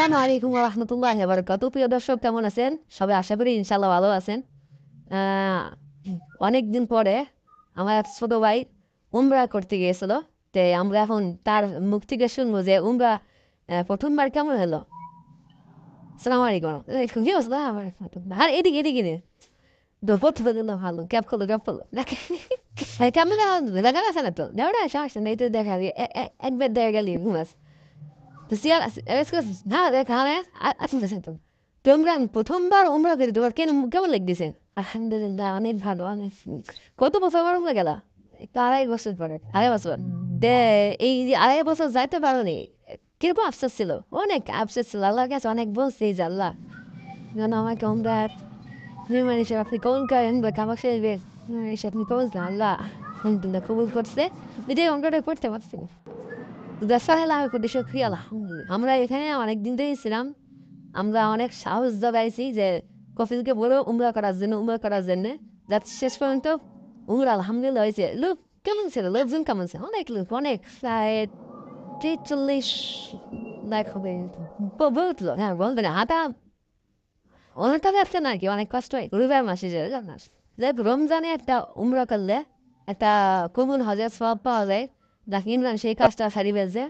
আসসালামু আলাইকুম ওয়া রাহমাতুল্লাহি ওয়া বারাকাতুহু। প্রিয় দর্শক, কেমন আছেন? সবাই আশা করি ইনশাআল্লাহ ভালো আছেন। আহ, অনেকদিন পরে আমার এক ছোট ভাই উমরা করতে গিয়েছিল। আমরা এখন তার মুখ থেকে শুনবো যে উমরা প্রথমবার কেমন হলো। আসসালামু আলাইকুম। কি অবস্থা? আর এদিকে এদিকে নে। প্রথমে দিল ভালো, ক্যাপ করলো কেমন দেখা গেছে না তো দেওয়া সমস্যা নেই তো দেখা একবার দেখা গেলি ঘুমাস তো সিয়ার না দেখা আসতেছেন তো তোমরা প্রথমবার উমরা করে তোমার কেমন লাগতেছে? আলহামদুলিল্লাহ, অনেক ভালো, অনেক। কত বছর পর উমরা গেলা? একটু 2.5 বছর পরে, 2.5 বছর। দে এই যে 2.5 বছর যাইতে পারো নি, কিরকম আফসোস ছিল? অনেক আফসোস ছিল, আল্লাহর কাছে অনেক বলছি যে আল্লাহ যেন আমাকে উমরা নির্মাণের আপনি কবুল করেন বা কাবা শরীফের আপনি কবুল করেন আল্লাহ। আলহামদুলিল্লাহ কবুল করছে, বিদায় অঙ্কটা করতে পারছি। দেশালার প্রতি সক্রিয় আলহামদুলিল্লাহ। আমরা এখানে অনেক দিন ধরেই ছিলাম। আমরা অনেক সাহস জোগাইছি যে কফিলকে বলো উমরা করার জন্য, যাতে শেষ পর্যন্ত উমরা আলহামদুলিল্লাহ হয়েছে। লোক কেমন ছিল? লোকজন কেমন ছিল? অনেক লোক, অনেক প্রায় 43 লাখ হবে। বহুত লোক, হ্যাঁ বলবে না হাঁটা অনেক টাকা আসছে না কি, অনেক কষ্ট হয় রবিবার মাসে যে জানাস যে রমজানে একটা উমরা করলে একটা কবুল হজের সব পাওয়া যায়। যাকে ইমরান সেই কাজটা সারিবে যে,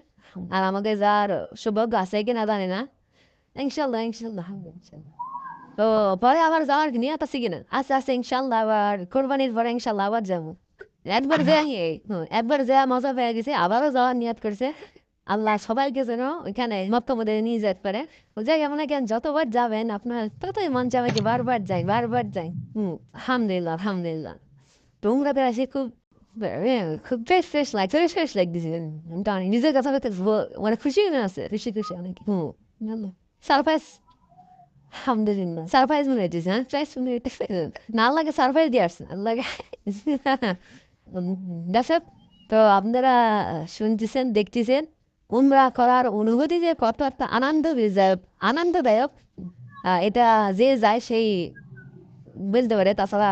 আর আমাকে যার সৌভাগ্য আছে কিনা জানি না। ইনশাল্লাহ ইনশাল্লাহ ইনশাল্লাহ। তো পরে আবার যাওয়ার নিয়ত আছে কিনা? আস্তে আস্তে ইনশাল্লাহ আবার কোরবানির পরে ইনশাল্লাহ আবার যাবো। একবার যে একবার যে মজা পেয়ে গেছে, আবারও যাওয়ার নিয়ত করছে। আল্লাহ সবাইকে যেন ওইখানে মক্কা মদিনায় নিয়ে যেতে পারে। ও জায়গায় মনে করেন যতবার যাবেন আপনার ততই মন চাবে কি বারবার যাই বারবার যাই। আলহামদুলিল্লাহ আলহামদুলিল্লাহ। তোমরা তো আসে খুব খুব ফ্রেশ ফ্রেশ লাগছে, ফ্রেশ ফ্রেশ লাগতেছে। আমি তো নিজের কথা বলতে মানে খুশি হয়ে আছে, খুশি খুশি অনেক। সারপ্রাইজ, আলহামদুলিল্লাহ সারপ্রাইজ মনে হইতেছে। হ্যাঁ প্রাইজ মনে হইতেছে না, লাগে সারপ্রাইজ দিয়ে আসছে লাগে। দর্শক, তো আপনারা শুনতেছেন দেখতেছেন উমরা করার অনুভূতি যে কত একটা আনন্দদায়ক, এটা যে যায় সেই বুঝতে পারে। তাছাড়া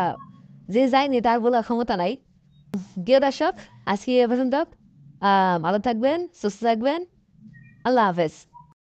যে যায়নি তার বলার ক্ষমতা নাই। প্রিয় দর্শক, আজকে এ পর্যন্ত। ভালো থাকবেন, সুস্থ থাকবেন। আল্লাহ হাফেজ।